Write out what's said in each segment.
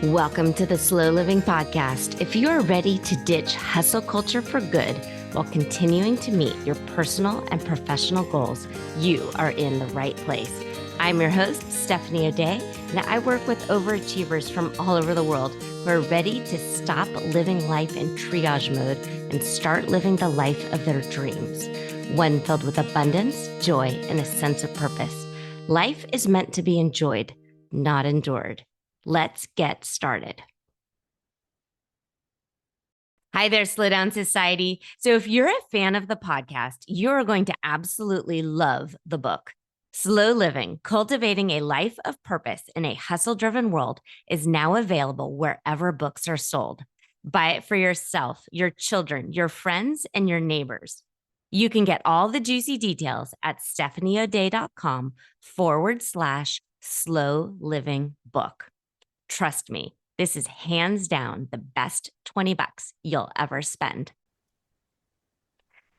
Welcome to the Slow Living Podcast. If you are ready to ditch hustle culture for good while continuing to meet your personal and professional goals, you are in the right place. I'm your host, Stephanie O'Day, and I work with overachievers from all over the world who are ready to stop living life in triage mode and start living the life of their dreams, one filled with abundance, joy, and a sense of purpose. Life is meant to be enjoyed, not endured. Let's get started. Hi there, Slow Down Society. So if you're a fan of the podcast, you're going to absolutely love the book. Slow Living, Cultivating a Life of Purpose in a Hustle-Driven World is now available wherever books are sold. Buy it for yourself, your children, your friends, and your neighbors. You can get all the juicy details at stephanieoday.com/slow living book. Trust me, this is hands down the best $20 you'll ever spend.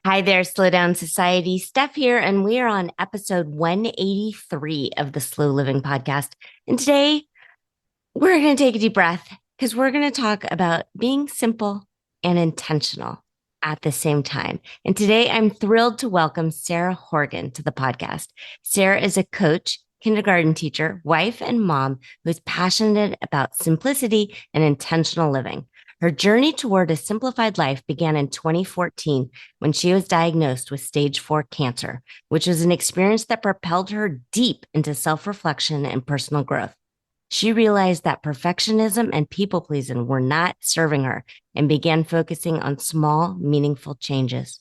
Hi there, Slow Down Society. Steph here, and we are on episode 183 of the Slow Living Podcast. And today, we're going to take a deep breath because we're going to talk about being simple and intentional at the same time. And today, I'm thrilled to welcome Sarah Horgan to the podcast. Sarah is a coach, kindergarten teacher, wife, and mom who's passionate about simplicity and intentional living. Her journey toward a simplified life began in 2014 when she was diagnosed with stage 4 cancer, which was an experience that propelled her deep into self-reflection and personal growth. She realized that perfectionism and people-pleasing were not serving her and began focusing on small, meaningful changes.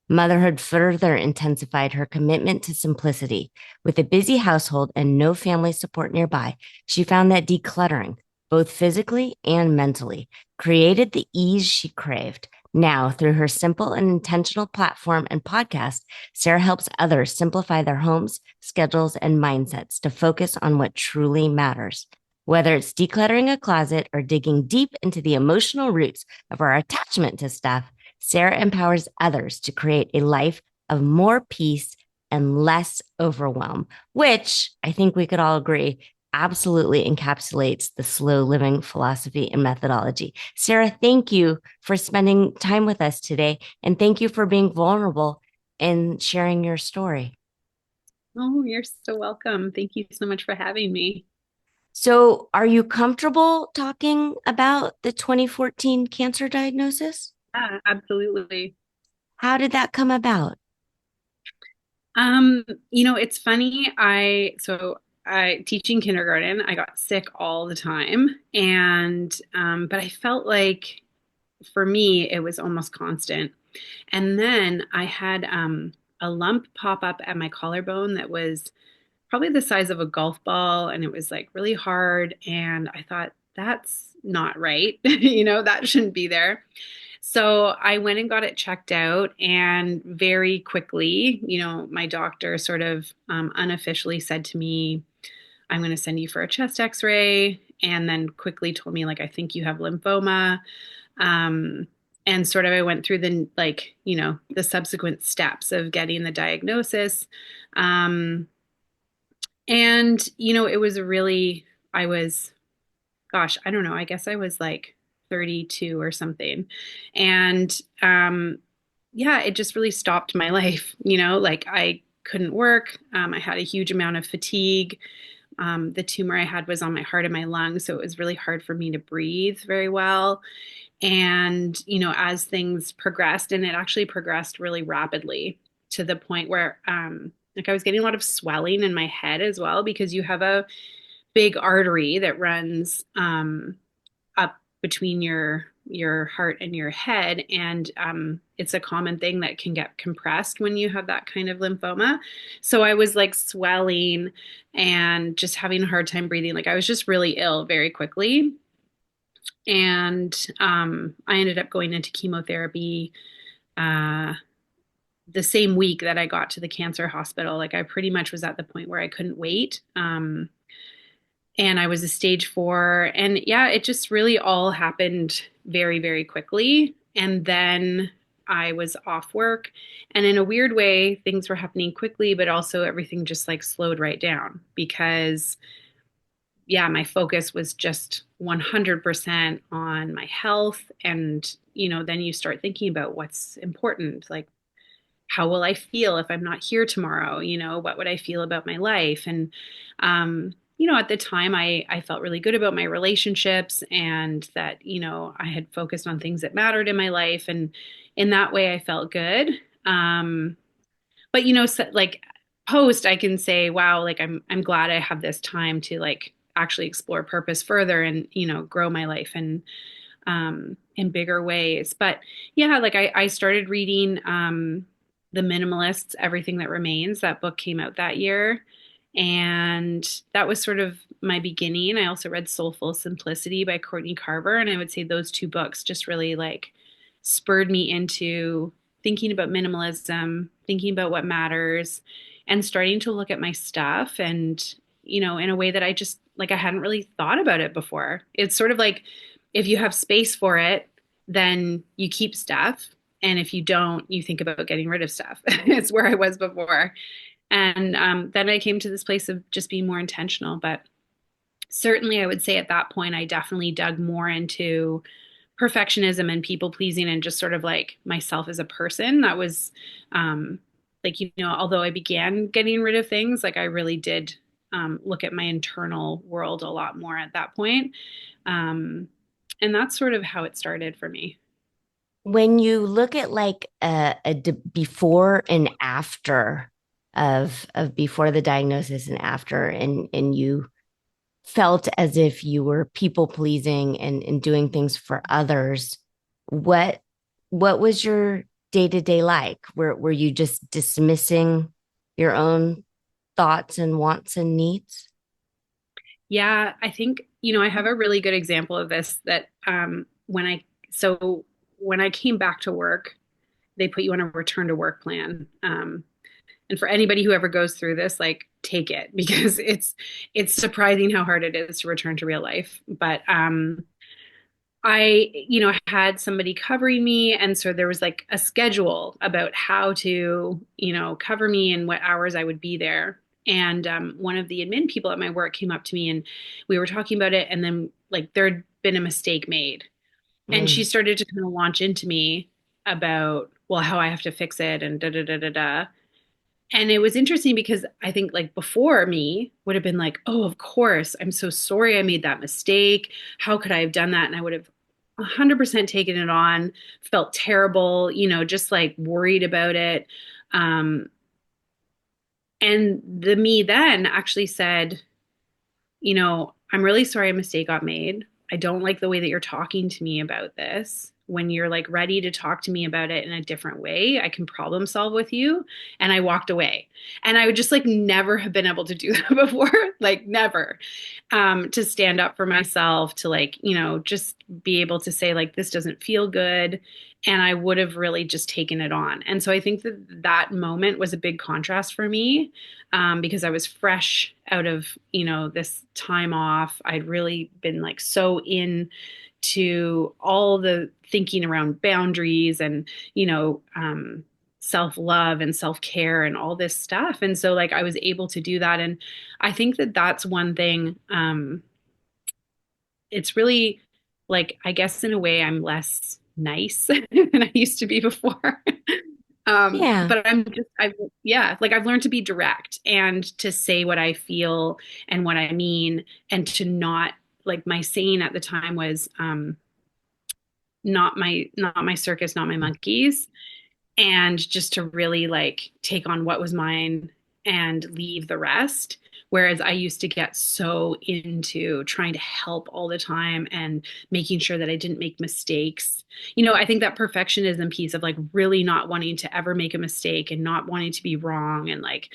Motherhood further intensified her commitment to simplicity. With a busy household and no family support nearby, she found that decluttering, both physically and mentally, created the ease she craved. Now, through her simple and intentional platform and podcast, Sarah helps others simplify their homes, schedules, and mindsets to focus on what truly matters. Whether it's decluttering a closet or digging deep into the emotional roots of our attachment to stuff, Sarah empowers others to create a life of more peace and less overwhelm, which I think we could all agree absolutely encapsulates the slow living philosophy and methodology. Sarah, thank you for spending time with us today. And thank you for being vulnerable and sharing your story. Oh, you're so welcome. Thank you so much for having me. So, are you comfortable talking about the 2014 cancer diagnosis? Yeah, absolutely. How did that come about? It's funny. I teaching kindergarten, I got sick all the time. And but I felt like for me it was almost constant. And then I had a lump pop up at my collarbone that was probably the size of a golf ball, and it was like really hard. And I thought, that's not right. That shouldn't be there. So I went and got it checked out, and very quickly, my doctor sort of unofficially said to me, I'm going to send you for a chest x-ray, and then quickly told me, like, I think you have lymphoma. Um, and sort of I went through the subsequent steps of getting the diagnosis. Um, it was I was, gosh, I don't know, I guess I was like 32 or something. And yeah, it just really stopped my life. Like I couldn't work. I had a huge amount of fatigue. The tumor I had was on my heart and my lungs, so it was really hard for me to breathe very well. And, as things progressed, and it actually progressed really rapidly to the point where, like I was getting a lot of swelling in my head as well, because you have a big artery that runs up between your heart and your head, and it's a common thing that can get compressed when you have that kind of lymphoma. So I was like swelling and just having a hard time breathing. Like I was just really ill very quickly. And I ended up going into chemotherapy uh, the same week that I got to the cancer hospital. Like I pretty much was at the point where I couldn't wait. And I was a stage 4. And yeah, it just really all happened very, very quickly. And then I was off work. And in a weird way, things were happening quickly, but also everything just like slowed right down, because yeah, my focus was just 100% on my health. And, then you start thinking about what's important. Like, how will I feel if I'm not here tomorrow? What would I feel about my life? And, at the time I felt really good about my relationships and that, I had focused on things that mattered in my life. And in that way, I felt good. But, so, like post, I can say, wow, like I'm glad I have this time to like actually explore purpose further and, grow my life in bigger ways. But yeah, like I started reading The Minimalists, Everything That Remains. That book came out that year. And that was sort of my beginning. I also read Soulful Simplicity by Courtney Carver. And I would say those two books just really like spurred me into thinking about minimalism, thinking about what matters, and starting to look at my stuff and, in a way that I just like I hadn't really thought about it before. It's sort of like if you have space for it, then you keep stuff. And if you don't, you think about getting rid of stuff. It's where I was before. And then I came to this place of just being more intentional. But certainly, I would say at that point, I definitely dug more into perfectionism and people pleasing and just sort of like myself as a person. That was like, although I began getting rid of things, like I really did look at my internal world a lot more at that point. And that's sort of how it started for me. When you look at like before and after of before the diagnosis and after, and you felt as if you were people pleasing and doing things for others, what what was your day to day like? Were you just dismissing your own thoughts and wants and needs? Yeah, I think, I have a really good example of this that when I came back to work, they put you on a return to work plan. And for anybody who ever goes through this, like take it because it's surprising how hard it is to return to real life. But I, had somebody covering me. And so there was like a schedule about how to, cover me and what hours I would be there. And one of the admin people at my work came up to me and we were talking about it. And then, like, there had been a mistake made. And she Mm. started to kind of launch into me about, well, how I have to fix it and da da da da da. And it was interesting because I think like before me would have been like, oh, of course, I'm so sorry I made that mistake. How could I have done that? And I would have 100% taken it on, felt terrible, just like worried about it. Um, and the me then actually said, I'm really sorry a mistake got made. I don't like the way that you're talking to me about this. When you're like ready to talk to me about it in a different way, I can problem solve with you. And I walked away. And I would just like never have been able to do that before, like never. To stand up for myself, to like, just be able to say, like, this doesn't feel good. And I would have really just taken it on. And so I think that that moment was a big contrast for me because I was fresh out of, this time off. I'd really been like so in to all the thinking around boundaries and, self love and self care and all this stuff. And so, like, I was able to do that. And I think that that's one thing. It's really like, I guess in a way, I'm less nice than I used to be before. Yeah. But yeah, like I've learned to be direct and to say what I feel and what I mean, and to not like my saying at the time was, not my circus, not my monkeys, and just to really like take on what was mine and leave the rest. Whereas I used to get so into trying to help all the time and making sure that I didn't make mistakes. I think that perfectionism piece of like really not wanting to ever make a mistake and not wanting to be wrong and like,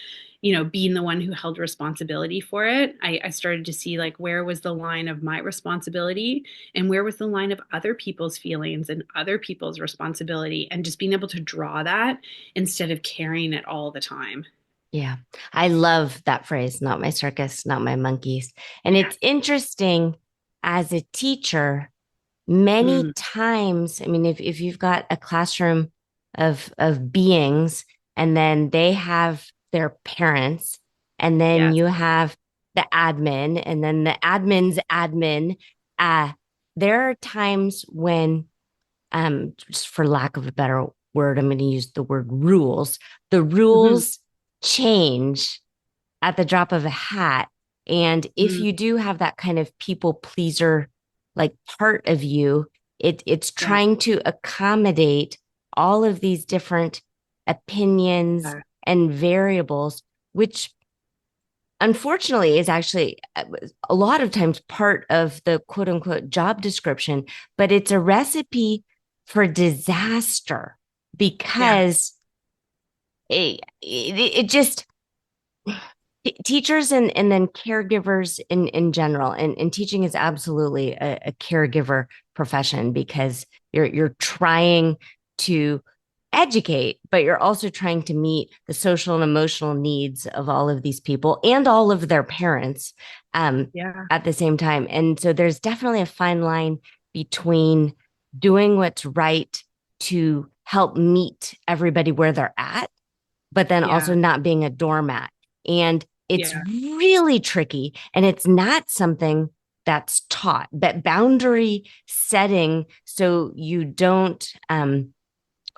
being the one who held responsibility for it. I started to see like where was the line of my responsibility and where was the line of other people's feelings and other people's responsibility, and just being able to draw that instead of carrying it all the time. Yeah. I love that phrase, not my circus, not my monkeys. And Yeah. it's interesting as a teacher, many Mm, times, I mean, if you've got a classroom of beings and then they have their parents, and then yes. you have the admin and then the admin's admin, uh, there are times when, just for lack of a better word, I'm going to use the word rules. The Hmm. rules change at the drop of a hat. And if Hmm. you do have that kind of people pleaser like part of you, it's Yeah. trying to accommodate all of these different opinions Yeah. and variables, which unfortunately is actually a lot of times part of the quote unquote job description, but it's a recipe for disaster Yeah. because it just teachers and then caregivers in general, and teaching is absolutely a caregiver profession because you're trying to educate, but you're also trying to meet the social and emotional needs of all of these people and all of their parents, um, Yeah. at the same time. And so there's definitely a fine line between doing what's right to help meet everybody where they're at, but then also Yeah. not being a doormat. And it's Yeah. really tricky. And it's not something that's taught, but boundary setting so you don't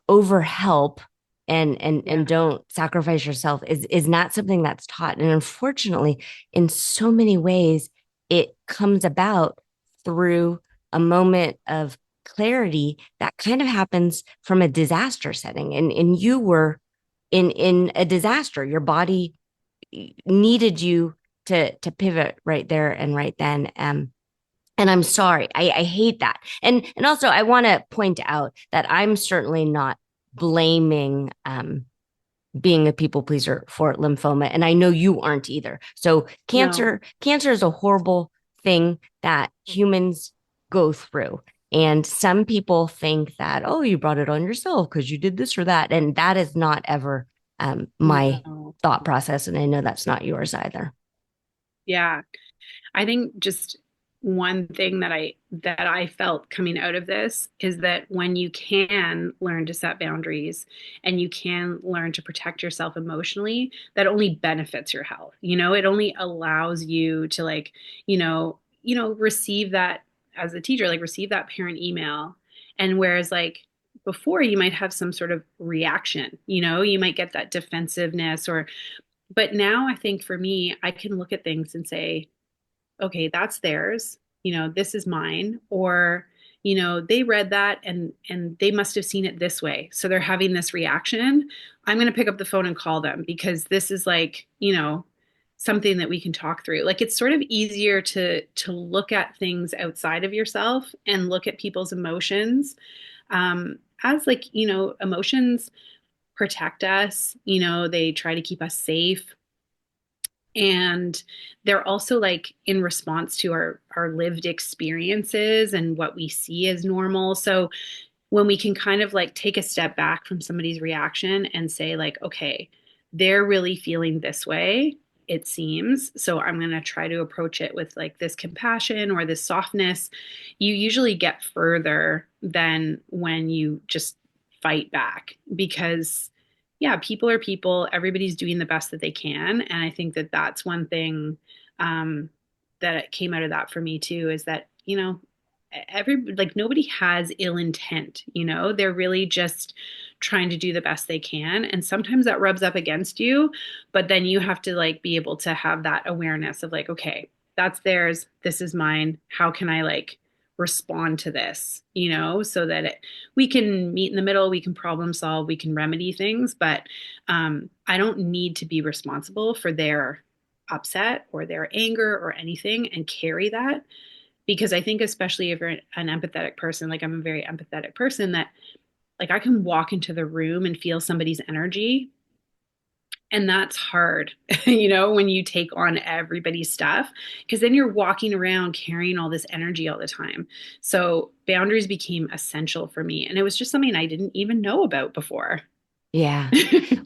overhelp and Yeah. don't sacrifice yourself is not something that's taught. And unfortunately, in so many ways, it comes about through a moment of clarity that kind of happens from a disaster setting. And you were in a disaster. Your body needed you to pivot right there and right then. And I'm sorry. I hate that. And also I want to point out that I'm certainly not blaming being a people pleaser for lymphoma. And I know you aren't either. So No. cancer is a horrible thing that humans go through. And some people think that, oh, you brought it on yourself because you did this or that. And that is not ever my No. thought process. And I know that's not yours either. Yeah. I think just one thing that I felt coming out of this is that when you can learn to set boundaries and you can learn to protect yourself emotionally, that only benefits your health. It only allows you to receive that as a teacher, like receive that parent email. And whereas like before you might have some sort of reaction, you might get that defensiveness or but now I think for me, I can look at things and say, okay, that's theirs. This is mine. Or, they read that and they must have seen it this way. So they're having this reaction. I'm going to pick up the phone and call them because this is like, something that we can talk through. Like it's sort of easier to look at things outside of yourself and look at people's emotions as like, emotions protect us, they try to keep us safe and they're also like in response to our lived experiences and what we see as normal. So when we can kind of like take a step back from somebody's reaction and say like, okay, they're really feeling this way, it seems, so I'm going to try to approach it with like this compassion or this softness, you usually get further than when you just fight back because yeah, people are people. Everybody's doing the best that they can. And I think that that's one thing um, that came out of that for me too is that, like nobody has ill intent, they're really just trying to do the best they can. And sometimes that rubs up against you, but then you have to like be able to have that awareness of like, okay, that's theirs. This is mine. How can I like respond to this, so that we can meet in the middle, we can problem solve, we can remedy things, but I don't need to be responsible for their upset or their anger or anything and carry that because I think especially if you're an empathetic person, like I'm a very empathetic person that like I can walk into the room and feel somebody's energy and that's hard, when you take on everybody's stuff, because then you're walking around carrying all this energy all the time. So boundaries became essential for me. And it was just something I didn't even know about before. Yeah.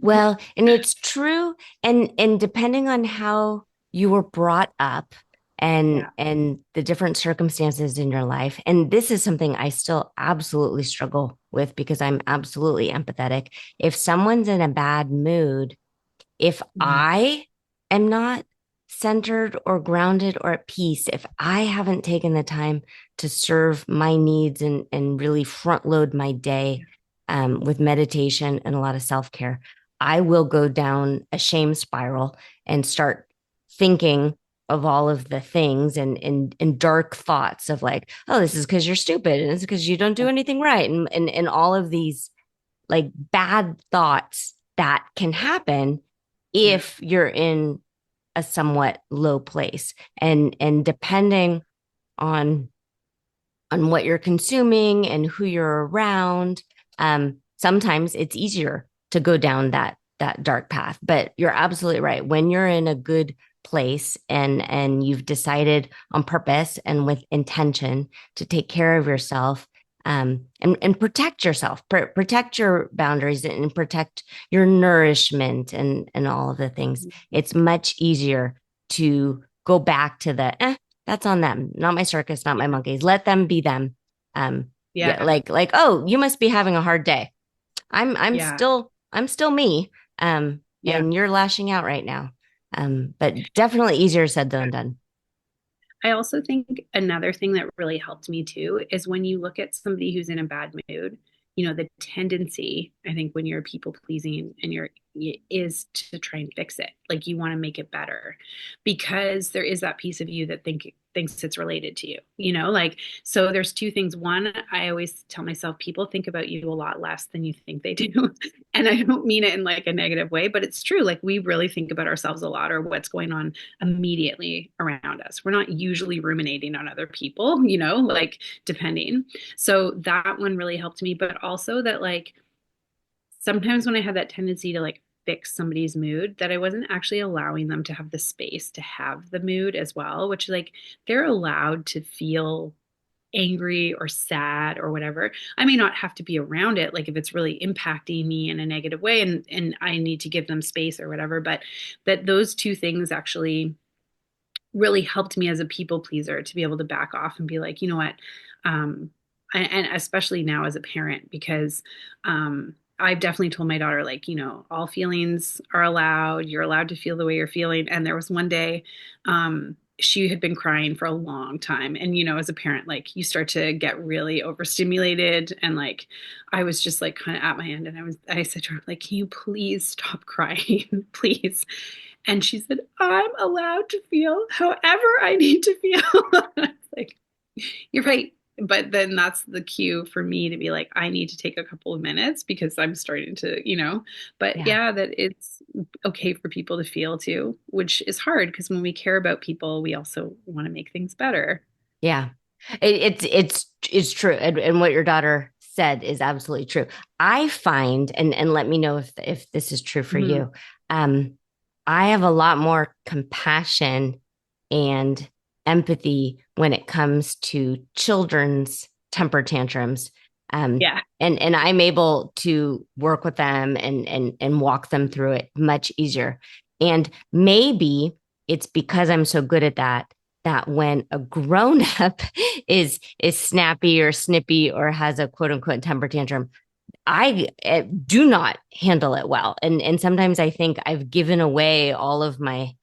Well, and it's true. And depending on how you were brought up Yeah. and the different circumstances in your life, and this is something I still absolutely struggle with because I'm absolutely empathetic. If someone's in a bad mood, if Mhm. I am not centered or grounded or at peace, if I haven't taken the time to serve my needs and really front load my day with meditation and a lot of self care, I will go down a shame spiral and start thinking of all of the things and dark thoughts of like, oh, this is because you're stupid and it's because you don't do anything right. And all of these like bad thoughts that can happen Yeah. if you're in a somewhat low place. And depending on what you're consuming and who you're around, sometimes it's easier to go down that dark path. But you're absolutely right. When you're in a good place and you've decided on purpose and with intention to take care of yourself, and protect yourself, protect your boundaries and protect your nourishment and all of the things. It's much easier to go back to the that's on them, not my circus, not my monkeys. Let them be them. Yeah, Yeah. oh, you must be having a hard day. Yeah. I'm still me. Yeah. And you're lashing out right now. But definitely easier said than done. I also think another thing that really helped me too is when you look at somebody who's in a bad mood, the tendency, I think, when you're people pleasing and is to try and fix it. Like you want to make it better because there is that piece of you that thinks it's related to you, like, so there's two things. One, I always tell myself people think about you a lot less than you think they do. And I don't mean it in like a negative way, but it's true. Like we really think about ourselves a lot or what's going on immediately around us. We're not usually ruminating on other people, like depending. So that one really helped me, but also that like sometimes when I had that tendency to like fix somebody's mood, that I wasn't actually allowing them to have the space to have the mood as well, which like they're allowed to feel angry or sad or whatever. I may not have to be around it, like if it's really impacting me in a negative way and I need to give them space or whatever, but that those two things actually really helped me as a people pleaser to be able to back off and be like, you know what, and especially now as a parent, because I've definitely told my daughter, like, all feelings are allowed. You're allowed to feel the way you're feeling. And there was one day, she had been crying for a long time. And, as a parent, like you start to get really overstimulated. And like, I was just like kind of at my end. And I said to her, like, can you please stop crying, please? And she said, I'm allowed to feel however I need to feel. Like, you're right. But then that's the cue for me to be like, I need to take a couple of minutes because I'm starting to. But Yeah. yeah, that it's okay for people to feel too, which is hard because when we care about people, we also want to make things better. Yeah. It's true. And what your daughter said is absolutely true. I find, and let me know if this is true for Mhm. you. Um, I have a lot more compassion and empathy when it comes to children's temper tantrums. Yeah. And I'm able to work with them and walk them through it much easier. And maybe it's because I'm so good at that when a grown up is snappy or snippy or has a quote unquote temper tantrum, I do not handle it well. And sometimes I think I've given away all of my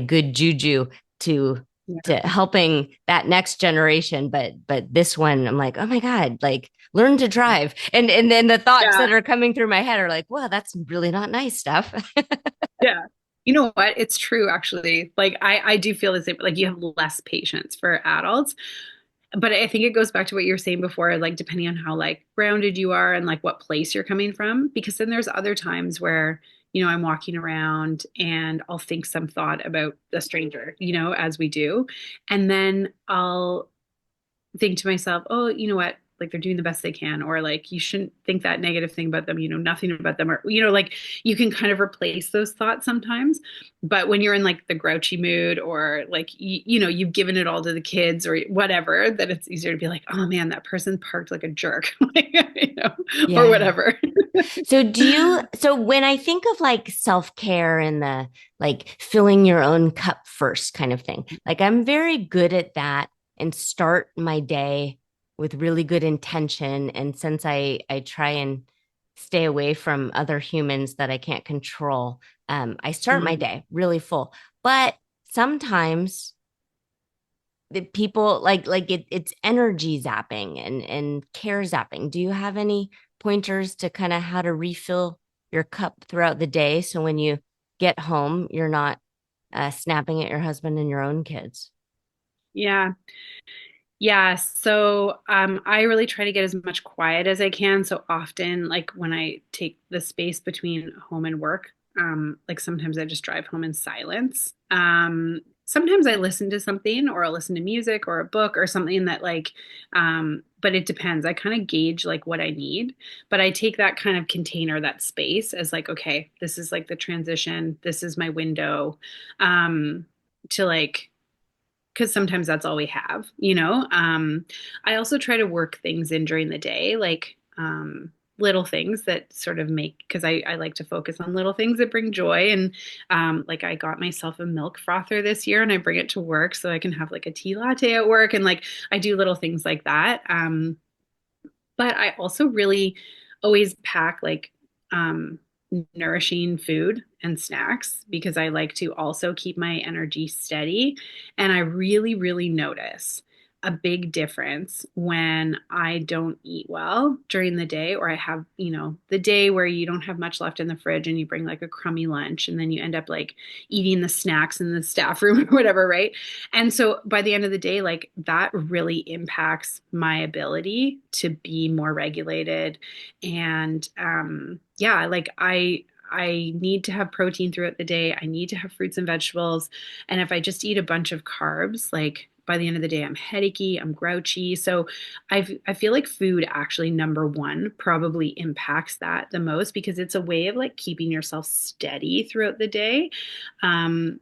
good juju to Yeah. to helping that next generation. But this one, I'm like, oh my God, like learn to drive. And then the thoughts Yeah. that are coming through my head are like, well, that's really not nice stuff. Yeah. You know what? It's true, actually. Like, I do feel the same. Like, you have less patience for adults. But I think it goes back to what you were saying before, like, depending on how, like, grounded you are and, like, what place you're coming from. Because then there's other times where, I'm walking around and I'll think some thought about a stranger, as we do. And then I'll think to myself, oh, you know what? Like they're doing the best they can, or like you shouldn't think that negative thing about them, nothing about them, or, like you can kind of replace those thoughts sometimes. But when you're in like the grouchy mood, or like, you've given it all to the kids or whatever, that it's easier to be like, oh man, that person parked like a jerk, like, or Yeah. whatever. So when I think of like self-care and the like filling your own cup first kind of thing, like I'm very good at that and start my day with really good intention. And since I try and stay away from other humans that I can't control, I start my Mhm. day really full. But sometimes the people it's energy zapping and care zapping. Do you have any pointers to kind of how to refill your cup throughout the day so when you get home you're not snapping at your husband and your own kids? Yeah. Yeah, so I really try to get as much quiet as I can. So often, like when I take the space between home and work, like sometimes I just drive home in silence. Sometimes I listen to something, or I'll listen to music or a book or something that but it depends. I kind of gauge like what I need, but I take that kind of container, that space as like, okay, this is like the transition. This is my window, to like because sometimes that's all we have, you know. I also try to work things in during the day, like little things that sort of make, because I like to focus on little things that bring joy. And like I got myself a milk frother this year and I bring it to work so I can have like a tea latte at work. And like I do little things like that. But I also really always pack like um, nourishing food and snacks because I like to also keep my energy steady. And I really, really notice a big difference when I don't eat well during the day, or I have, the day where you don't have much left in the fridge and you bring like a crummy lunch and then you end up like eating the snacks in the staff room or whatever, right? And so by the end of the day, like that really impacts my ability to be more regulated. And yeah, like I need to have protein throughout the day. I need to have fruits and vegetables. And if I just eat a bunch of carbs, like by the end of the day, I'm headachy, I'm grouchy. So I feel like food actually, number one, probably impacts that the most because it's a way of like keeping yourself steady throughout the day. Um,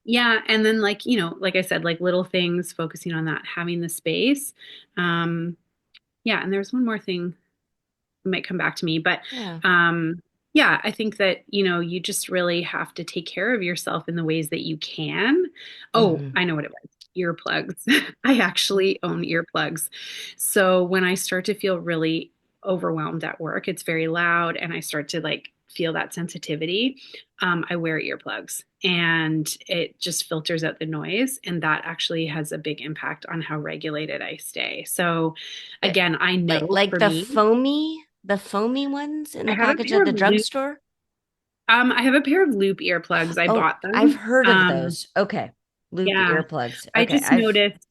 yeah, and then like, like I said, like little things, focusing on that, having the space. Um, yeah, and there's one more thing that might come back to me, but Yeah. yeah, I think that, you just really have to take care of yourself in the ways that you can. Oh, Hmm. I know what it was. Earplugs. I actually own earplugs. So when I start to feel really overwhelmed at work, it's very loud and I start to like feel that sensitivity. I wear earplugs and it just filters out the noise. And that actually has a big impact on how regulated I stay. So But again, I like know like for me, the foamy ones in I the have a package pair at of the loop drugstore. I have a pair of loop earplugs. I Oh, bought I've them. heard of those. Okay. Loop Yeah, earplugs. I Okay. just I've noticed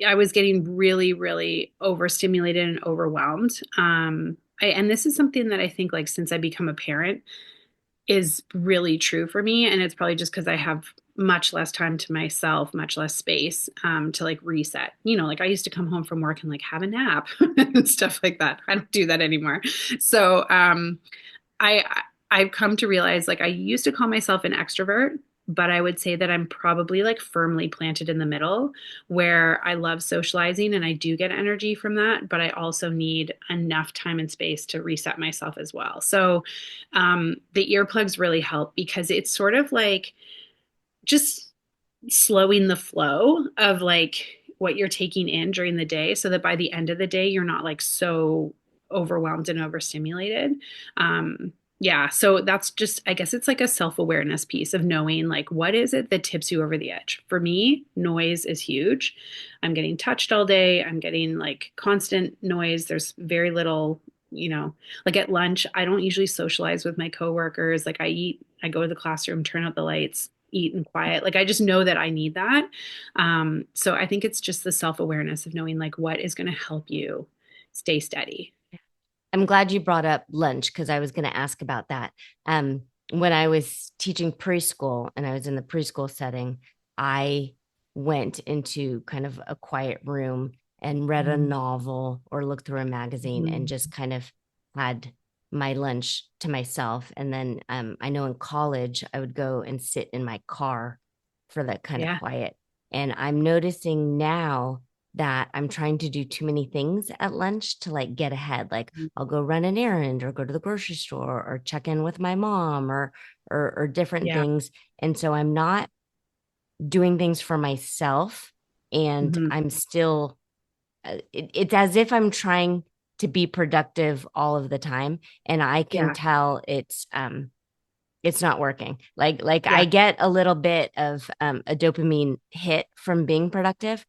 I was getting really, really overstimulated and overwhelmed. And this is something that I think, like, since I become a parent, is really true for me. And it's probably just because I have much less time to myself, much less space to like reset. Like I used to come home from work and like have a nap and stuff like that. I don't do that anymore. So I I've come to realize like I used to call myself an extrovert, but I would say that I'm probably like firmly planted in the middle where I love socializing and I do get energy from that, but I also need enough time and space to reset myself as well. So the earplugs really help because it's sort of like just slowing the flow of like what you're taking in during the day so that by the end of the day you're not like so overwhelmed and overstimulated. Yeah, so that's just, I guess it's like a self-awareness piece of knowing like what is it that tips you over the edge. For me, noise is huge. I'm getting touched all day, I'm getting like constant noise. There's very little, like at lunch I don't usually socialize with my coworkers. Like I go to the classroom, turn out the lights, eat in quiet. Like I just know that I need that. So I think it's just the self-awareness of knowing like what is going to help you stay steady. I'm glad you brought up lunch because I was going to ask about that. When I was teaching preschool and I was in the preschool setting, I went into kind of a quiet room and read a novel or looked through a magazine and Mhm. just kind of had my lunch to myself. And then I know in college, I would go and sit in my car for that kind of Yeah. quiet. And I'm noticing now that I'm trying to do too many things at lunch to like get ahead. Like I'll go run an errand or go to the grocery store or check in with my mom or different Yeah. things. And so I'm not doing things for myself and Hmm. I'm still it's as if I'm trying to be productive all of the time and I can Yeah. tell it's not working. Like Yeah, I get a little bit of a dopamine hit from being productive,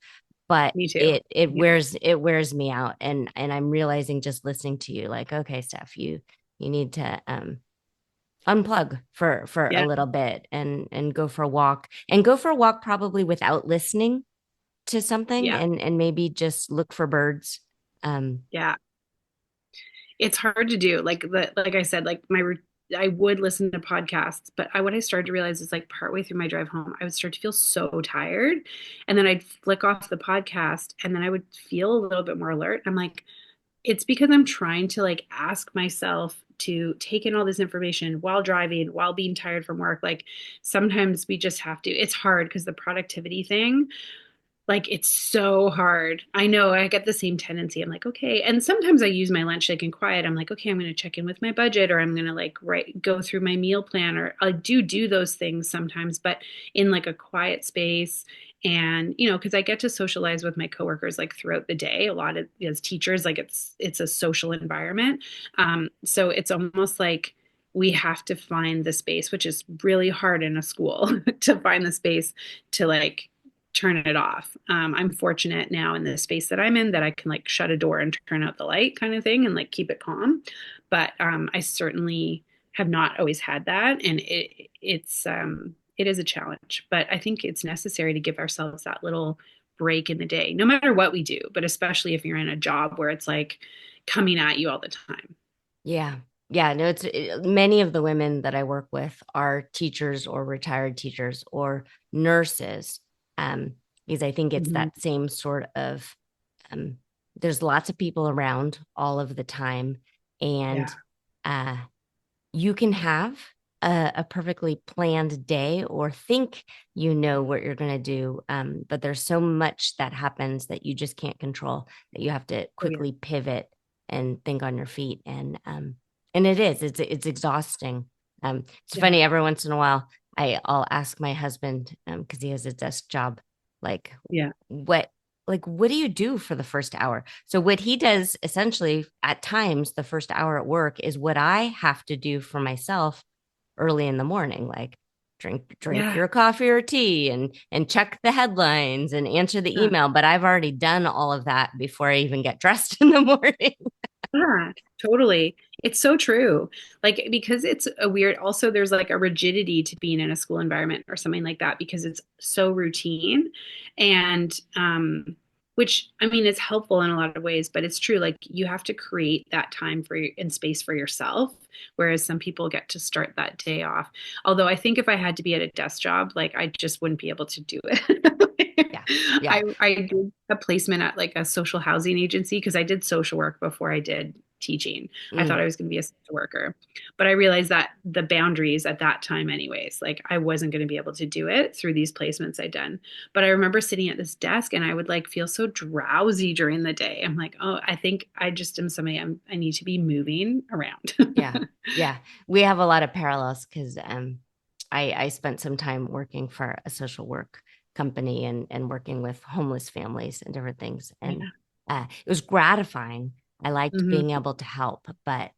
but me too. it wears me out. And I'm realizing just listening to you, like, okay, Steph, you need to unplug for a Yeah, little bit and go for a walk, and go for a walk probably without listening to something, yeah, and maybe just look for birds. yeah. It's hard to do. Like I said, I would listen to podcasts, but what I started to realize is like partway through my drive home, I would start to feel so tired, and then I'd flick off the podcast, and then I would feel a little bit more alert. I'm like, it's because I'm trying to like ask myself to take in all this information while driving, while being tired from work. Like sometimes we just have to. It's hard because the productivity thing, like it's so hard. I know I get the same tendency. I'm like, okay. And sometimes I use my lunch like in quiet. I'm like, okay, I'm going to check in with my budget, or I'm going to like go through my meal plan, or I do those things sometimes, but in like a quiet space. And, because I get to socialize with my coworkers like throughout the day, a lot of as teachers, like it's a social environment. So it's almost like we have to find the space, which is really hard in a school to find the space to like turn it off. I'm fortunate now in the space that I'm in that I can like shut a door and turn out the light kind of thing and like keep it calm. But I certainly have not always had that, and it is a challenge. But I think it's necessary to give ourselves that little break in the day, no matter what we do. But especially if you're in a job where it's like coming at you all the time. Yeah. Yeah. No, many of the women that I work with are teachers or retired teachers or nurses. Um, because I think it's Mhm. that same sort of, um, there's lots of people around all of the time. And Yeah, uh, you can have a perfectly planned day or think you know what you're going to do. But there's so much that happens that you just can't control, that you have to oh yeah, quickly pivot and think on your feet. And it's exhausting. It's yeah, funny, every once in a while, I'll ask my husband, because he has a desk job, like, yeah, what what do you do for the first hour? So what he does essentially at times, the first hour at work, is what I have to do for myself early in the morning, like drink yeah, your coffee or tea and check the headlines and answer the yeah. email. But I've already done all of that before I even get dressed in the morning. Yeah, totally. It's so true. Like, because it's a weird, also, there's like a rigidity to being in a school environment or something like that because it's so routine. And, which I mean, is helpful in a lot of ways, but it's true. Like, you have to create that time and space for yourself, whereas some people get to start that day off. Although I think if I had to be at a desk job, like, I just wouldn't be able to do it. Yeah. Yeah. I did a placement at like a social housing agency because I did social work before I did teaching. I thought Mm, I was going to be a social worker, but I realized that the boundaries at that time, anyways, like I wasn't going to be able to do it through these placements I'd done. But I remember sitting at this desk and I would like feel so drowsy during the day. I'm like, oh, I think I just am somebody I need to be moving around. yeah. Yeah. We have a lot of parallels because I spent some time working for a social work company and working with homeless families and different things. And Yeah. it was gratifying. I liked Hmm. being able to help, but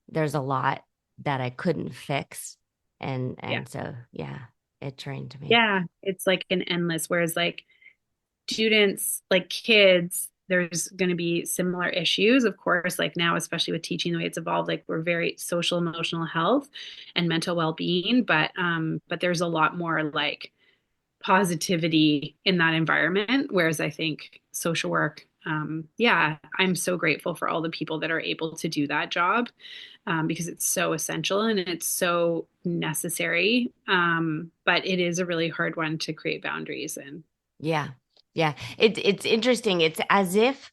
there's a lot that I couldn't fix. And Yeah. and so yeah, it trained me. Yeah. It's like an endless, whereas like students, like kids, there's going to be similar issues, of course, like now, especially with teaching the way it's evolved, like we're very social, emotional health and mental well-being, but there's a lot more like positivity in that environment. Whereas I think social work, yeah, I'm so grateful for all the people that are able to do that job, because it's so essential and it's so necessary. But it is a really hard one to create boundaries in. Yeah. Yeah. It's interesting. It's as if,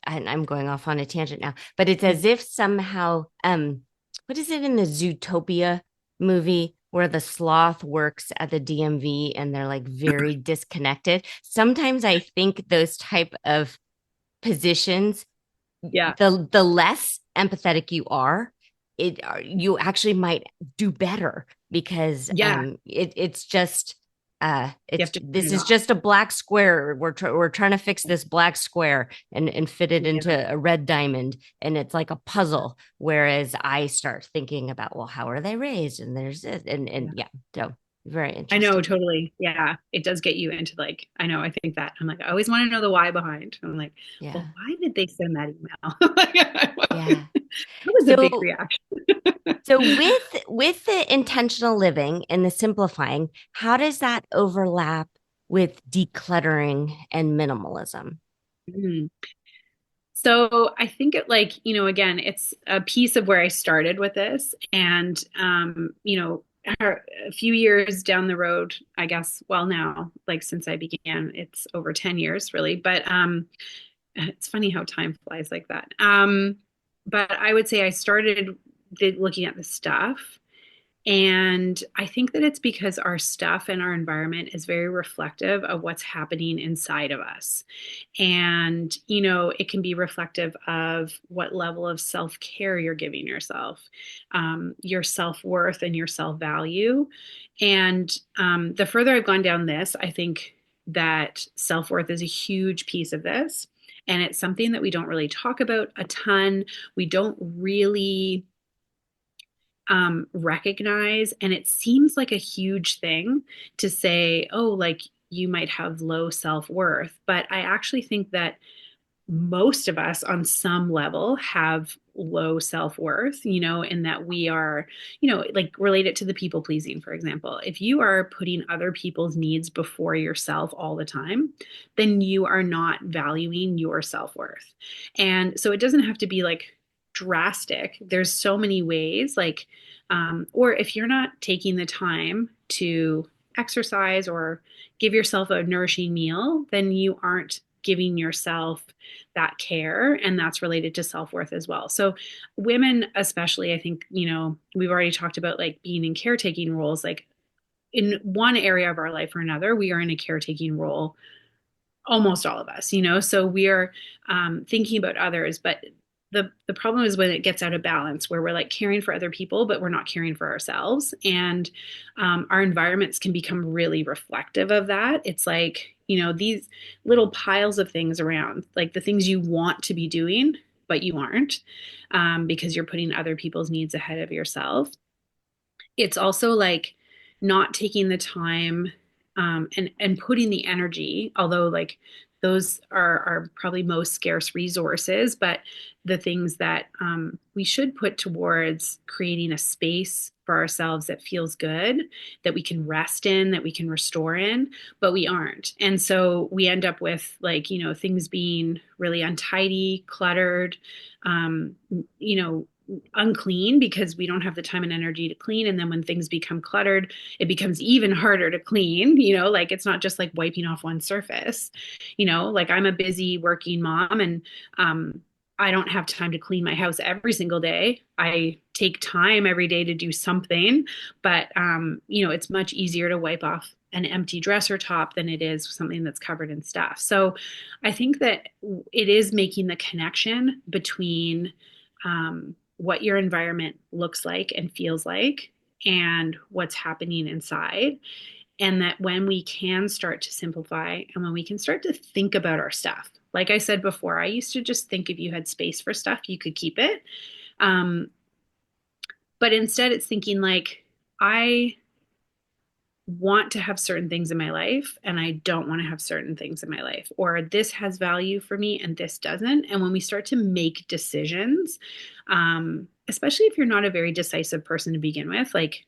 and I'm going off on a tangent now, but it's as if somehow, what is it in the Zootopia movie where the sloth works at the DMV and they're like very disconnected? Sometimes I think those type of positions, Yeah. the less empathetic you are, you actually might do better because Yeah. it's just You It's have to turn this it is off. just a black square. We're trying to fix this black square and fit it Yeah. into a red diamond, and it's like a puzzle. Whereas I start thinking about, well, how are they raised? And there's this, and Yeah. yeah, so very I know, interesting. totally. Yeah. It does get you into like, I know, I think that I'm like, I always want to know the why behind. I'm like, well, Yeah, why did they send that email? yeah. That was a big So reaction. with the intentional living and the simplifying, how does that overlap with decluttering and minimalism? Mhm. So I think it like, again, it's a piece of where I started with this. And, a few years down the road, I guess, well, now, like since I began, it's over 10 years really. But it's funny how time flies like that. But I would say I started looking at the stuff. And I think that it's because our stuff and our environment is very reflective of what's happening inside of us. And, it can be reflective of what level of self care you're giving yourself, your self worth, and your self value. And the further I've gone down this, I think that self worth is a huge piece of this. And it's something that we don't really talk about a ton. We don't really recognize. And it seems like a huge thing to say, oh, like you might have low self worth. But I actually think that most of us on some level have low self-worth, in that we are, like related to the people pleasing, for example. If you are putting other people's needs before yourself all the time, then you are not valuing your self-worth. And so it doesn't have to be like drastic. There's so many ways, like, or if you're not taking the time to exercise or give yourself a nourishing meal, then you aren't giving yourself that care, and that's related to self-worth as well. So women especially, I think, we've already talked about like being in caretaking roles. Like in one area of our life or another, we are in a caretaking role, almost all of us, so we are thinking about others. But the problem is when it gets out of balance, where we're like caring for other people but we're not caring for ourselves. And our environments can become really reflective of that. It's like, these little piles of things around, like the things you want to be doing but you aren't, because you're putting other people's needs ahead of yourself. It's also like not taking the time, and putting the energy, although like those are probably most scarce resources, but the things that we should put towards creating a space for ourselves that feels good, that we can rest in, that we can restore in, but we aren't. And so we end up with like, things being really untidy, cluttered, um, you know, unclean because we don't have the time and energy to clean. And then when things become cluttered, it becomes even harder to clean. Like it's not just like wiping off one surface. Like I'm a busy working mom, and I don't have time to clean my house every single day. I take time every day to do something, but it's much easier to wipe off an empty dresser top than it is something that's covered in stuff. So I think that it is making the connection between what your environment looks like and feels like and what's happening inside. And that when we can start to simplify and when we can start to think about our stuff, like I said before, I used to just think if you had space for stuff, you could keep it. Um, but instead, it's thinking like, I want to have certain things in my life and I don't want to have certain things in my life, or this has value for me and this doesn't. And when we start to make decisions, especially if you're not a very decisive person to begin with, like,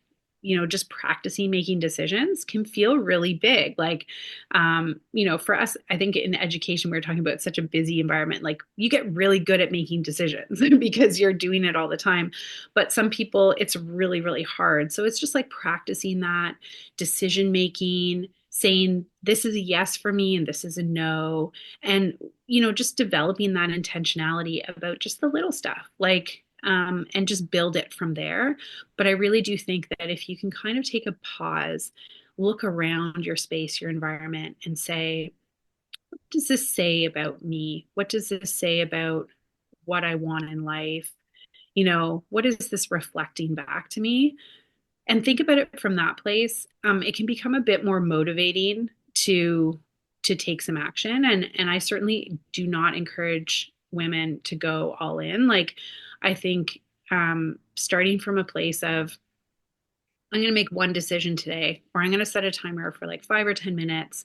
just practicing making decisions can feel really big. Like, for us, I think in education, we were talking about such a busy environment, like you get really good at making decisions because you're doing it all the time. But some people, it's really, really hard. So it's just like practicing that decision making, saying this is a yes for me and this is a no. And, just developing that intentionality about just the little stuff, like, and just build it from there. But I really do think that if you can kind of take a pause, look around your space, your environment, and say, what does this say about me? What does this say about what I want in life? What is this reflecting back to me? and think about it from that place. It can become a bit more motivating to take some action. And I certainly do not encourage women to go all in. Like, I think starting from a place of, I'm going to make one decision today, or I'm going to set a timer for like 5 or 10 minutes.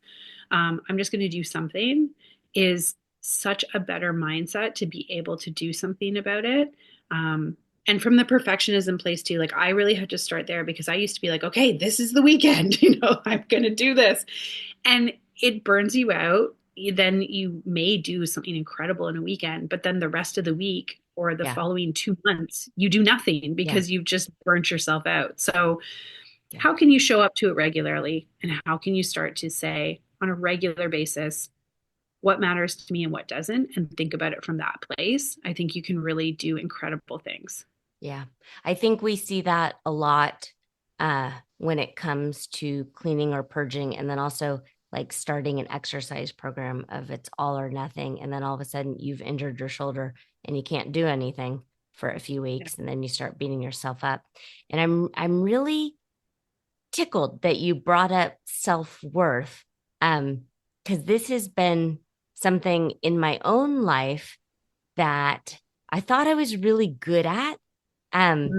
I'm just going to do something, is such a better mindset to be able to do something about it. And from the perfectionism place too, like I really had to start there because I used to be like, okay, this is the weekend, I'm going to do this. And it burns you out. Then you may do something incredible in a weekend, but then the rest of the week or the Yeah. following 2 months, you do nothing Yeah. because you've just burnt yourself out. So, Yeah. how can you show up to it regularly? And how can you start to say on a regular basis what matters to me and what doesn't, and think about it from that place? I think you can really do incredible things. Yeah. I think we see that a lot when it comes to cleaning or purging, and then also like starting an exercise program of it's all or nothing. And then all of a sudden you've injured your shoulder and you can't do anything for a few Yeah. weeks. And then you start beating yourself up. And I'm really tickled that you brought up self-worth. Because this has been something in my own life that I thought I was really good at. Um,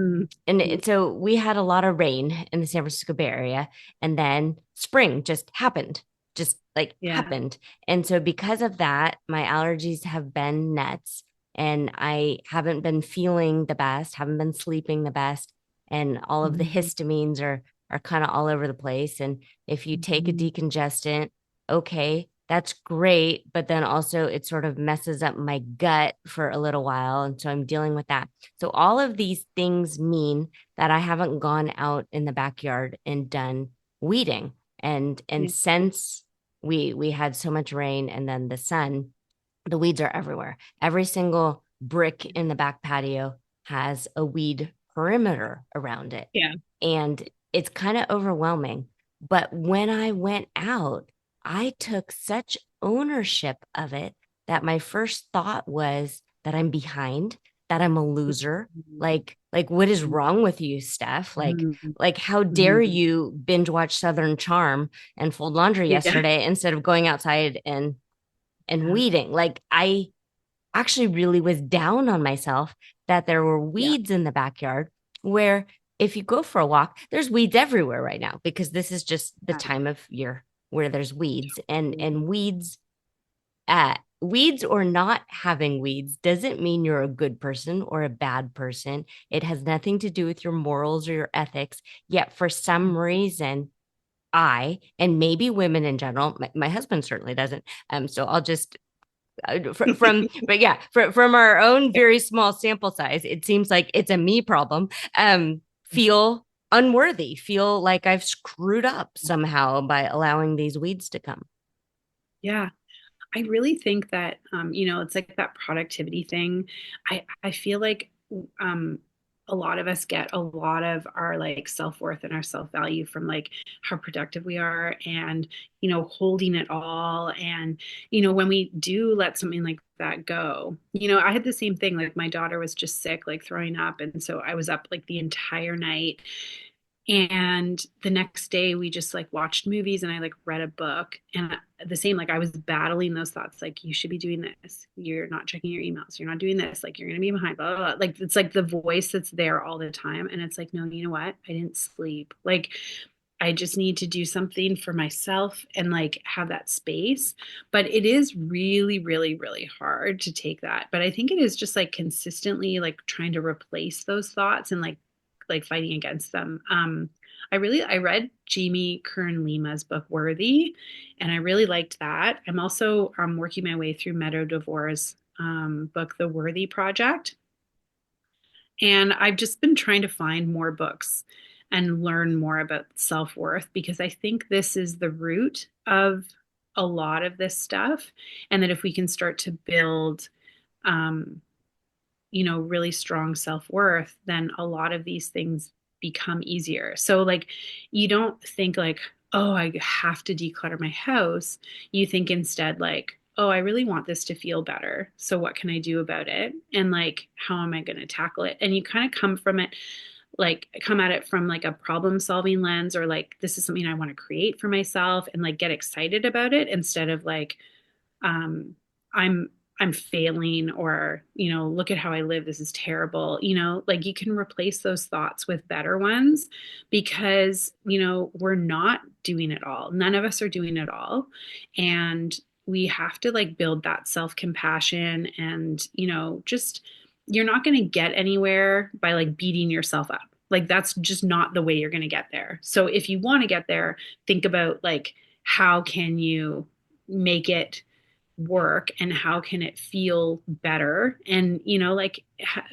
Mm-hmm. so we had a lot of rain in the San Francisco Bay Area, and then spring just happened, just like Yeah. happened. And so because of that, my allergies have been nuts, and I haven't been feeling the best, haven't been sleeping the best, and all of the Mm-hmm. histamines are kind of all over the place. And if you take a Mm-hmm. decongestant, okay, that's great, but then also it sort of messes up my gut for a little while, and so I'm dealing with that. So all of these things mean that I haven't gone out in the backyard and done weeding. And Yeah. since we had so much rain and then the sun, the weeds are everywhere. Every single brick in the back patio has a weed perimeter around it. Yeah. And it's kind of overwhelming. But when I went out, I took such ownership of it that my first thought was that I'm behind, that I'm a loser. Like what is wrong with you, Steph? Mm-hmm. Like how dare Mm-hmm. you binge watch Southern Charm and fold laundry Yeah. yesterday instead of going outside and Yeah. weeding? Like I actually really was down on myself that there were Yeah. weeds in the backyard where if you go for a walk, there's weeds everywhere right now because this is just the Yeah. time of year where there's weeds and Totally. weeds or not having weeds doesn't mean you're a good person or a bad person. It has nothing to do with your morals or your ethics. Yet for some reason, and maybe women in general, my husband certainly doesn't. So I'll just but yeah, from our own very small sample size, it seems like it's a me problem. Feel unworthy, feel like I've screwed up somehow by allowing these weeds to come. Yeah. I really think that it's like that productivity thing. I feel like um a lot of us get a lot of our like self-worth and our self-value from like how productive we are, and holding it all. And when we do let something like that go, I had the same thing. Like my daughter was just sick, like throwing up, and so I was up like the entire night. And the next day we just like watched movies and I like read a book. And the same, like I was battling those thoughts, like you should be doing this, you're not checking your emails, you're not doing this, like you're gonna be behind, blah, blah, blah. Like it's like the voice that's there all the time. And it's like, no, you know what, I didn't sleep. Like I just need to do something for myself and like have that space. But it is really, really, really hard to take that. But I think it is just like consistently like trying to replace those thoughts and like fighting against them. I read Jamie Kern Lima's book Worthy, and I really liked that. I'm also working my way through Meadow DeVore's book The Worthy Project, and I've just been trying to find more books and learn more about self-worth, because I think this is the root of a lot of this stuff. And that if we can start to build um, really strong self-worth, then a lot of these things become easier. So like you don't think like, oh, I have to declutter my house. You think instead like, oh, I really want this to feel better. So what can I do about it? And like, how am I going to tackle it? And you kind of come from it like come at it from like a problem solving lens, or like this is something I want to create for myself, and like get excited about it instead of like um I'm I'm failing, or look at how I live, this is terrible. Like you can replace those thoughts with better ones, because we're not doing it all, none of us are doing it all, and we have to like build that self-compassion. And just, you're not going to get anywhere by like beating yourself up. Like that's just not the way you're going to get there. So if you want to get there, think about like how can you make it work, and how can it feel better, and like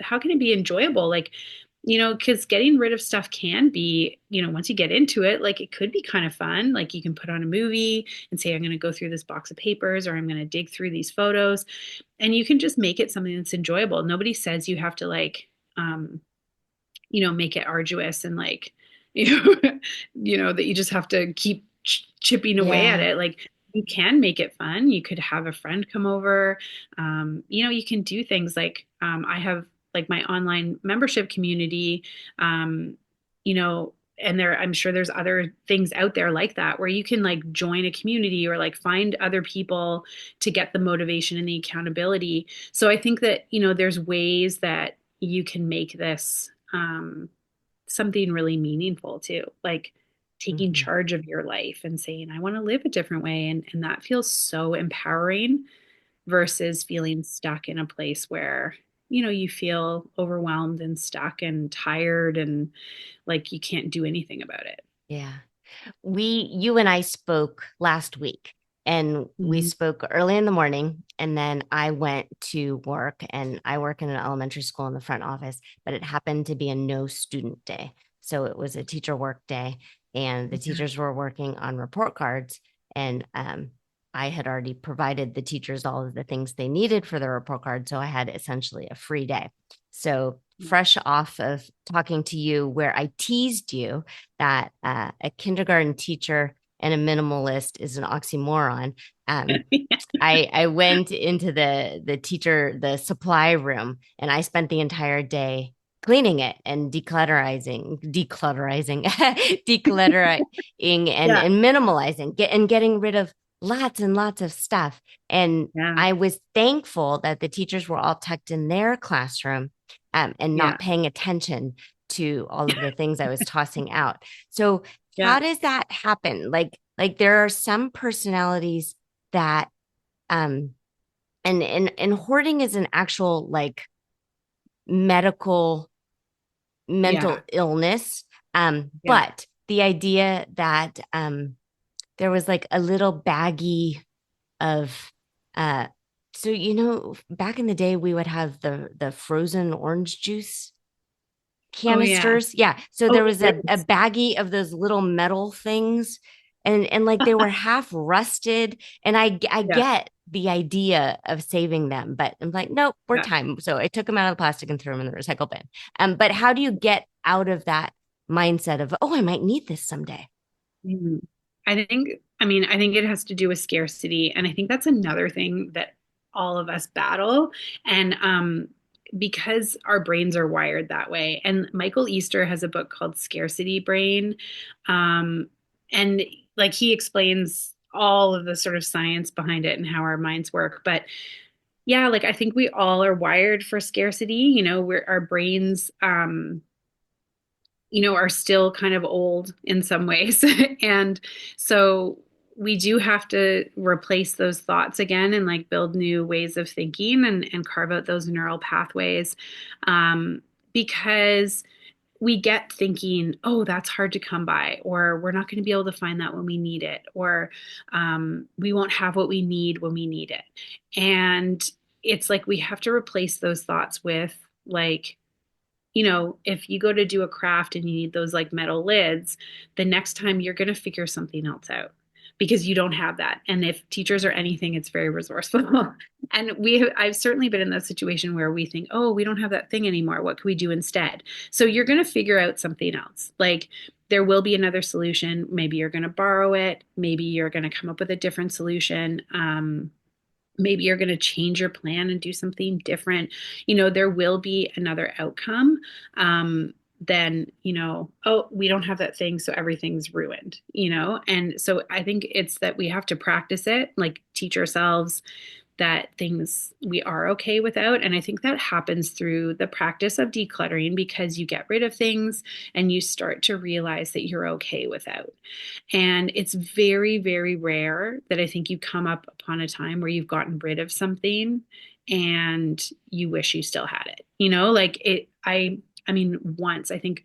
how can it be enjoyable, like because getting rid of stuff can be, once you get into it, like it could be kind of fun. Like you can put on a movie and say, I'm going to go through this box of papers, or I'm going to dig through these photos, and you can just make it something that's enjoyable. Nobody says you have to like make it arduous, and like that you just have to keep chipping away at Yeah. it. Like you can make it fun. You could have a friend come over. You can do things like I have like my online membership community. um, and I'm sure there's other things out there like that, where you can like join a community, or like find other people to get the motivation and the accountability. So I think that there's ways that you can make this something really meaningful too, like taking Mhm. charge of your life and saying, I want to live a different way. And that feels so empowering, versus feeling stuck in a place where, you feel overwhelmed and stuck and tired, and like you can't do anything about it. Yeah. You and I spoke last week, and we Mhm. spoke early in the morning, and then I went to work, and I work in an elementary school in the front office, but it happened to be a no student day. So it was a teacher work day, and the Yeah. teachers were working on report cards, and I had already provided the teachers all of the things they needed for the report card. So I had essentially a free day. So fresh off of talking to you, where I teased you that a kindergarten teacher and a minimalist is an oxymoron. Um, I went into the supply room, and I spent the entire day cleaning it and decluttering Yeah. and minimalizing, getting rid of lots and lots of stuff. And Yeah. I was thankful that the teachers were all tucked in their classroom, and Yeah. not paying attention to all of the things I was tossing out. So Yeah. how does that happen? Like there are some personalities that um and hoarding is an actual like medical Yeah. mental illness. Yeah. But the idea that there was like a little baggie of uh so back in the day we would have the frozen orange juice Oh yeah. canisters. Yeah. So Oh, there was the a lids. baggie of those little metal things, and like they were half rusted. And I Yeah. get the idea of saving them, but I'm like, nope, we're Yeah. time. So I took them out of the plastic and threw them in the recycle bin. But how do you get out of that mindset of, oh, I might need this someday? Mhm. I think it has to do with scarcity. And I think that's another thing that all of us battle. And because our brains are wired that way. And Michael Easter has a book called Scarcity Brain. Um, and like he explains all of the sort of science behind it and how our minds work. But yeah, like I think we all are wired for scarcity. Our brains are still kind of old in some ways. And so we do have to replace those thoughts again, and like build new ways of thinking, and carve out those neural pathways. Because we get thinking, oh, that's hard to come by, or we're not going to be able to find that when we need it, or we won't have what we need when we need it. And it's like we have to replace those thoughts with like, if you go to do a craft and you need those like metal lids, the next time you're going to figure something else out, because you don't have that. And if teachers are anything, it's very resourceful. And I've certainly been in that situation where we think, oh, we don't have that thing anymore. What can we do instead? So you're going to figure out something else. Like there will be another solution. Maybe you're going to borrow it. Maybe you're going to come up with a different solution. Maybe you're going to change your plan and do something different. There will be another outcome. then, oh, we don't have that thing, so everything's ruined, And so I think it's that we have to practice it, like teach ourselves that things we are okay without. And I think that happens through the practice of decluttering because you get rid of things and you start to realize that you're okay without. And it's very, very rare that I think you come up upon a time where you've gotten rid of something and you wish you still had it. Like I mean, once I think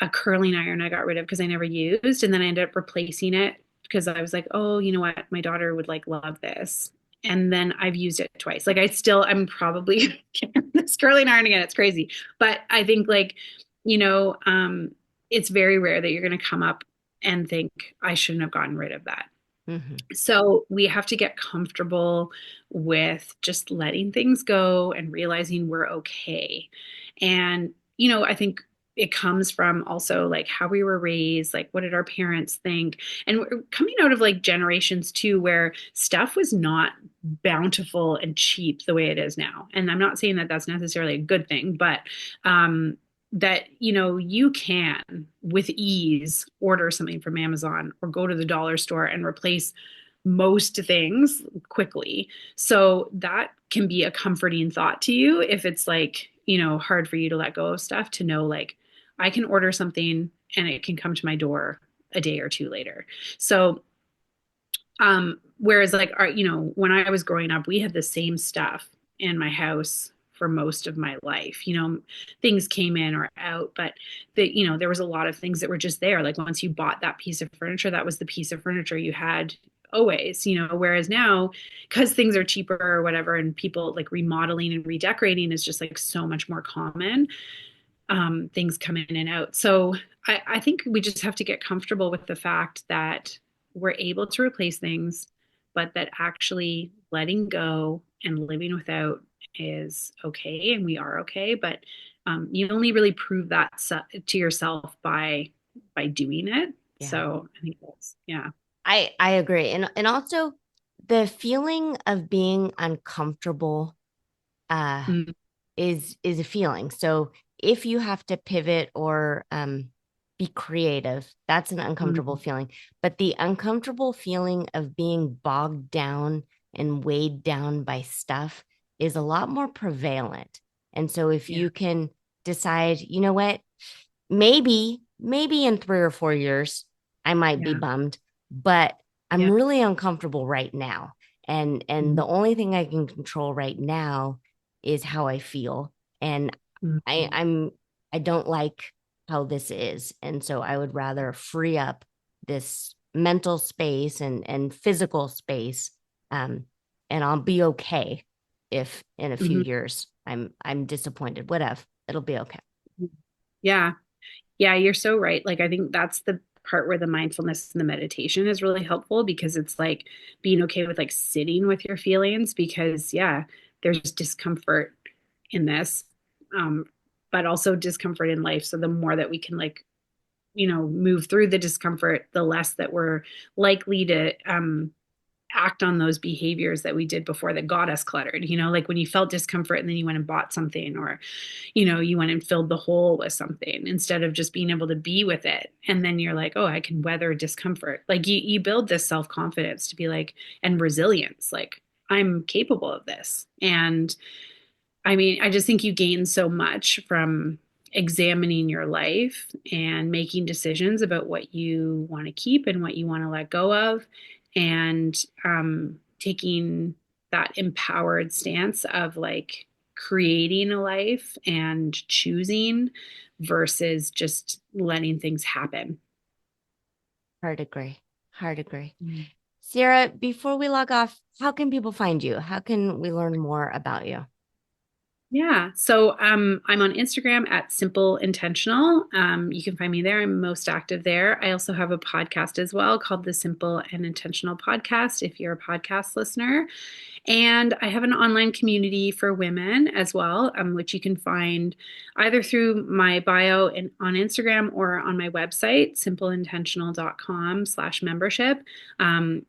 a curling iron I got rid of because I never used, and then I ended up replacing it because I was like, oh, you know what? My daughter would like love this. And then I've used it twice. Like I'm probably this curling iron again. It's crazy. But I think like, you know, um, it's very rare that you're going to come up and think, I shouldn't have gotten rid of that. Hmm. So we have to get comfortable with just letting things go and realizing we're okay. And, I think it comes from also like how we were raised, like what did our parents think? And we're coming out of like generations too, where stuff was not bountiful and cheap the way it is now. And I'm not saying that that's necessarily a good thing, but that you can with ease order something from Amazon or go to the dollar store and replace most things quickly. So that can be a comforting thought to you if it's like, hard for you to let go of stuff, to know like I can order something and it can come to my door a day or two later. So whereas like when I was growing up, we had the same stuff in my house for most of my life. Things came in or out, but there was a lot of things that were just there. Like once you bought that piece of furniture, that was the piece of furniture you had always, whereas now, because things are cheaper or whatever, and people like remodeling and redecorating is just like so much more common. Things come in and out. So I think we just have to get comfortable with the fact that we're able to replace things, but that actually letting go and living without is okay, and we are okay. But you only really prove that to yourself by doing it. Yeah. So I think that's yeah. I agree. And also the feeling of being uncomfortable uh Mm, is a feeling. So if you have to pivot or be creative, that's an uncomfortable mm, feeling. But the uncomfortable feeling of being bogged down and weighed down by stuff is a lot more prevalent. And so if yeah, you can decide, you know what, maybe in 3 or 4 years, I might be yeah, bummed, but I'm yeah. really uncomfortable right now. And Mm, the only thing I can control right now is how I feel. And I mm, I'm I don't like how this is. And so I would rather free up this mental space and physical space. Um, and I'll be okay if in a few mhm. years I'm disappointed. Whatever. It'll be okay. Yeah. Yeah, you're so right. Like, I think that's the part where the mindfulness and the meditation is really helpful because it's like being okay with like sitting with your feelings because, yeah, there's discomfort in this, um, but also discomfort in life. So the more that we can like, move through the discomfort, the less that we're likely to act on those behaviors that we did before that got us cluttered. Like when you felt discomfort and then you went and bought something, or you went and filled the hole with something instead of just being able to be with it. And then you're like, oh, I can weather discomfort. Like you build this self-confidence to be like, and resilience, like I'm capable of this. And I mean, I just think you gain so much from examining your life and making decisions about what you want to keep and what you want to let go of, and taking that empowered stance of like creating a life and choosing versus just letting things happen. Hard agree. Hard agree. Mm. Sarah, before we log off, how can people find you? How can we learn more about you? Yeah. So I'm on Instagram at Simple Intentional. You can find me there. I'm most active there. I also have a podcast as well called the Simple and Intentional Podcast if you're a podcast listener. And I have an online community for women as well, which you can find either through my bio on Instagram or on my website, simpleintentional.com/membership.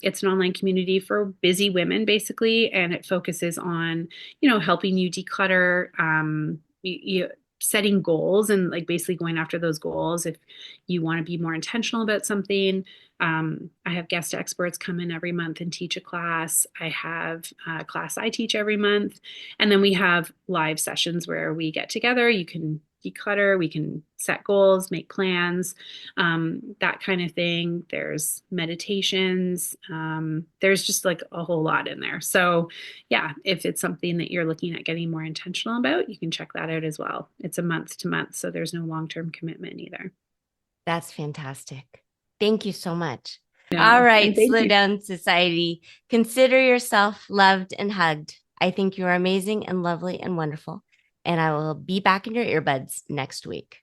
It's an online community for busy women, basically, and it focuses on, helping you declutter. setting goals and like basically going after those goals. If you want to be more intentional about something, I have guest experts come in every month and teach a class. I have a class I teach every month. And then we have live sessions where we get together. You can declutter, we can set goals, make plans, that kind of thing. There's meditations. There's just like a whole lot in there. So, yeah, if it's something that you're looking at getting more intentional about, you can check that out as well. It's a month to month, so there's no long-term commitment either. That's fantastic. Thank you so much. All No, and right, thank Slow you. Down Society. Consider yourself loved and hugged. I think you are amazing and lovely and wonderful. And I will be back in your earbuds next week.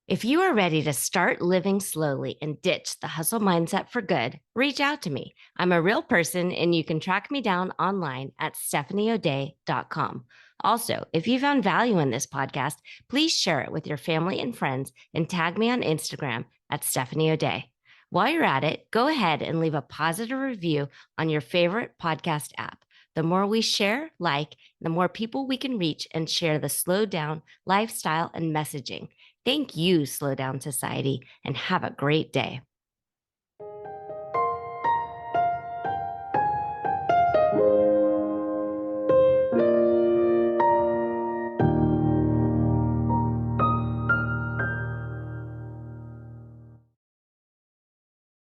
If you are ready to start living slowly and ditch the hustle mindset for good, reach out to me. I'm a real person and you can track me down online at stephanieoday.com. Also, if you found value in this podcast, please share it with your family and friends and tag me on Instagram at Stephanie O'Day. While you're at it, go ahead and leave a positive review on your favorite podcast app. The more we share, the more people we can reach and share the slow down lifestyle and messaging. Thank you, Slow Down Society, and have a great day.